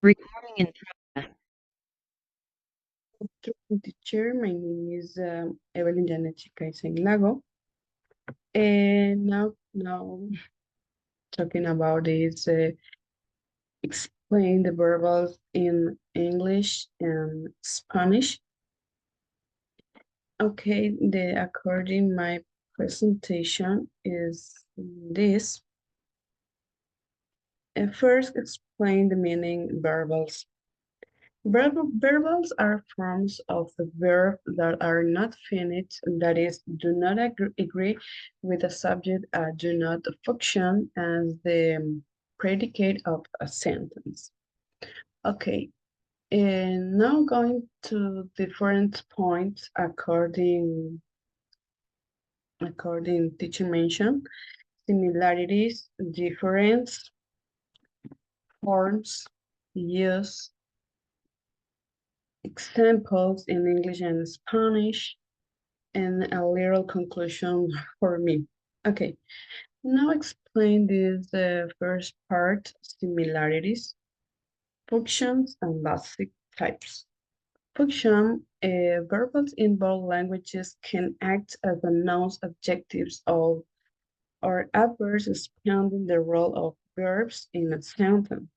Recording in progress. Teacher, my name is Evelyn Janet Chicaiza Lago, and now talking about is explain the verbals in English and Spanish. Okay, the according my presentation is this. First, explain the meaning verbals. Verbals are forms of the verb that are not finite, that is, do not agree with the subject, do not function as the predicate of a sentence. Okay, and now going to different points according teacher mentioned, similarities, difference, forms, use, examples in English and Spanish, and a little conclusion for me. Okay, now explain this first part, similarities, functions, and basic types. Function, verbs in both languages can act as the nouns, adjectives, or adverbs expanding the role of verbs in a sentence.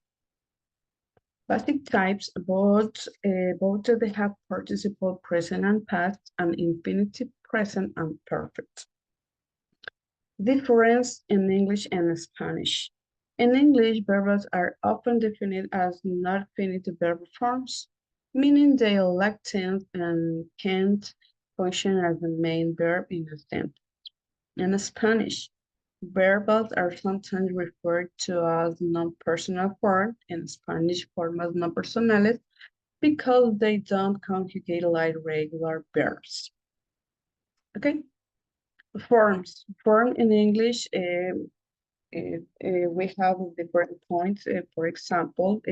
Basic types, both they have participle present and past, and infinitive present and perfect. Difference in English and Spanish. In English, verbs are often defined as not infinitive verb forms, meaning they lack tense and can't function as the main verb in a sentence. In Spanish, verbs are sometimes referred to as non-personal form, in Spanish formas no personales, because they don't conjugate like regular verbs. Okay, forms. Form in English, we have different points. For example,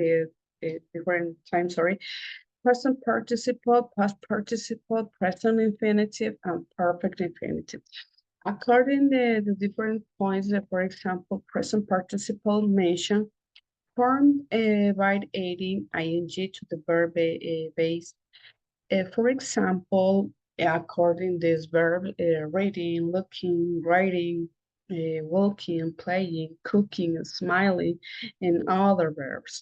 different times, sorry, present participle, past participle, present infinitive, and perfect infinitive. According to the different points, for example, present participle mentioned formed by adding ing to the verb base. For example, according this verb, reading, looking, writing, walking, playing, cooking, smiling, and other verbs.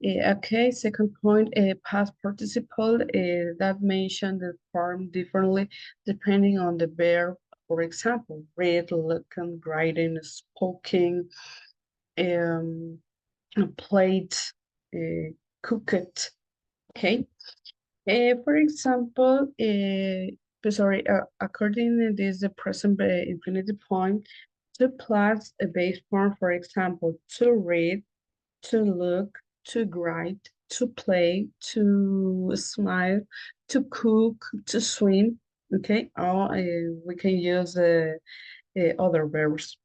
Okay, second point, past participle that mentioned the form differently depending on the verb. For example, read, looking, writing, spoken, um, played, cooked. Okay. For example, according to this, the present infinity point, to plus a base form, for example, to read, to look, to write, to play, to smile, to cook, to swim. Okay, or we can use other verbs.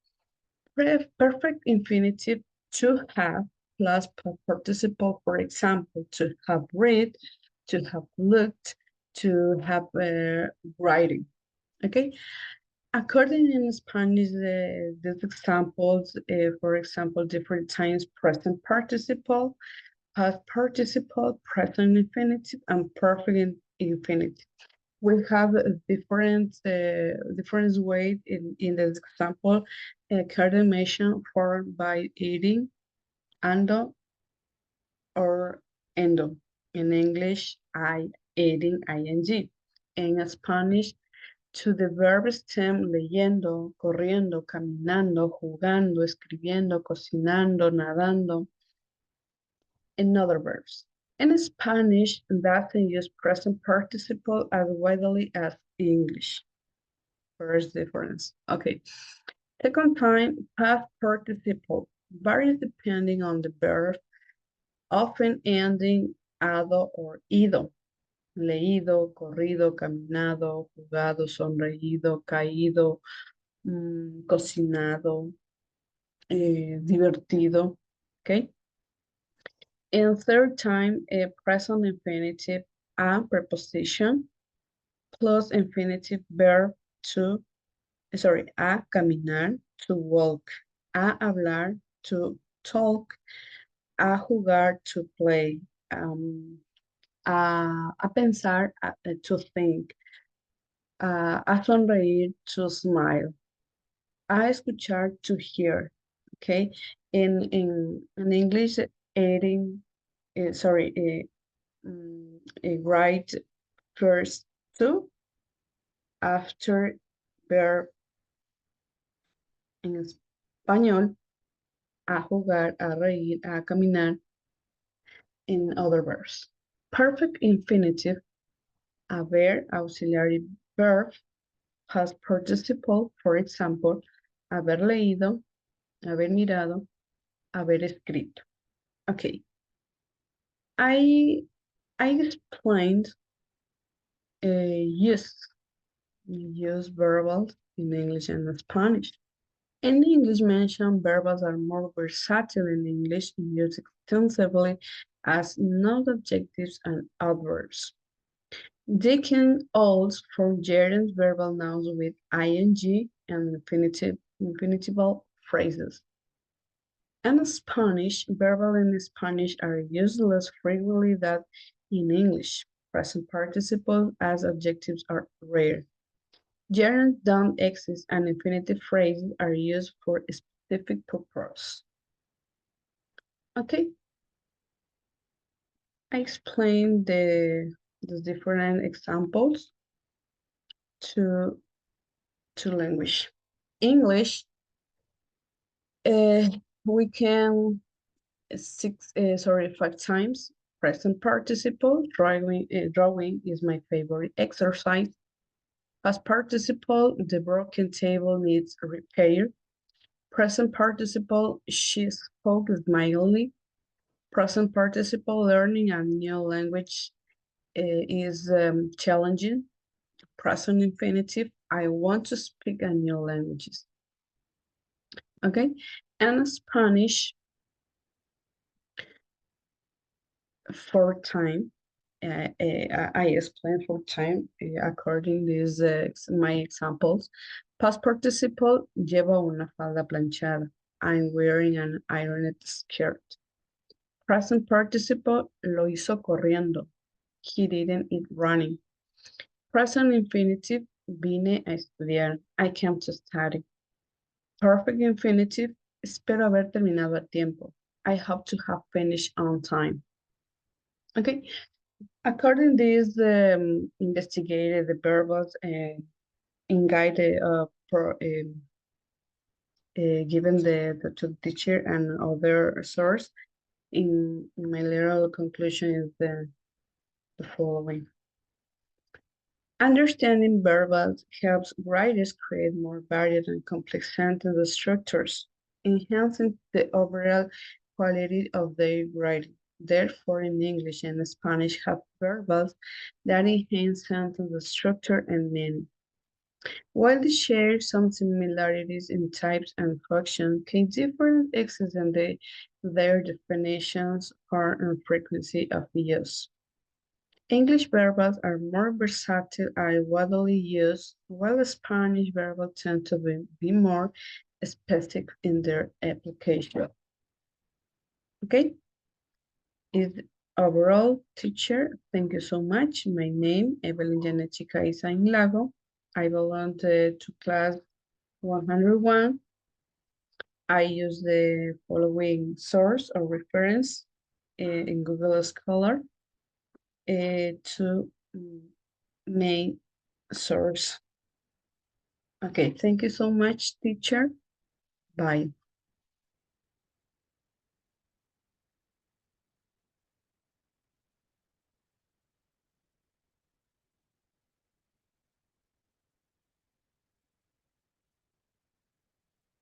Perfect infinitive, to have, plus participle, for example, to have read, to have looked, to have writing. Okay, according in Spanish, these examples, for example, different times present participle, past participle, present infinitive, and perfect infinitive. We have a different way in this example, coordination formed by eating, ando, or endo. In English, I, eating, ing. In Spanish, to the verb stem leyendo, corriendo, caminando, jugando, escribiendo, cocinando, nadando, and other verbs. In Spanish, doesn't use present participle as widely as English. First difference. Okay. Second time, past participle varies depending on the verb, often ending ado or ido. Leído, corrido, caminado, jugado, sonreído, caído, cocinado, divertido. Okay. And third time, a present infinitive, a preposition, plus infinitive verb to, a caminar, to walk, a hablar, to talk, a jugar, to play, a pensar, to think, a sonreír, to smile, a escuchar, to hear. Okay, in English, adding, write first to, after verb. En español, a jugar, a reír, a caminar, in other verbs. Perfect infinitive, haber, auxiliary verb, past participle, for example, haber leído, haber mirado, haber escrito. Okay. I explained use verbals in English and Spanish. In English, mentioned verbals are more versatile in English, used extensively as non-adjectives and adverbs. They can also form gerund verbal nouns with ing and infinitival phrases. In Spanish, verbal in Spanish are used less frequently than in English. Present participles as adjectives are rare. Gerunds don't exist and infinitive phrases are used for a specific purpose. Okay, I explained the different examples to language. English, we can five times. Present participle, drawing is my favorite exercise. Past participle, the broken table needs repair. Present participle, she spoke smilingly. Present participle, learning a new language is challenging. Present infinitive, I want to speak a new languages. Okay, and Spanish, for time. I explain for time according to my examples. Past participle, lleva una falda planchada. I'm wearing an ironed skirt. Present participle, lo hizo corriendo. He didn't eat running. Present infinitive, vine a estudiar. I came to study. Perfect infinitive, espero haber terminado a tiempo. I hope to have finished on time. Okay, according to this, investigated the verbals and guided given to the teacher and other source. In my literal conclusion is the following. Understanding verbals helps writers create more varied and complex sentence structures, enhancing the overall quality of their writing. Therefore, in English and Spanish have verbals that enhance sentence structure and meaning. While they share some similarities in types and function, case different exist in their definitions, form, and frequency of use. English verbals are more versatile and widely used, while Spanish verbals tend to be more specific in their application. Okay, is overall teacher, thank you so much. My name, Evelyn Janet Chica Isa Lago. I belong to class 101. I use the following source or reference in Google Scholar to main source. Okay, thank you so much, teacher. Bye.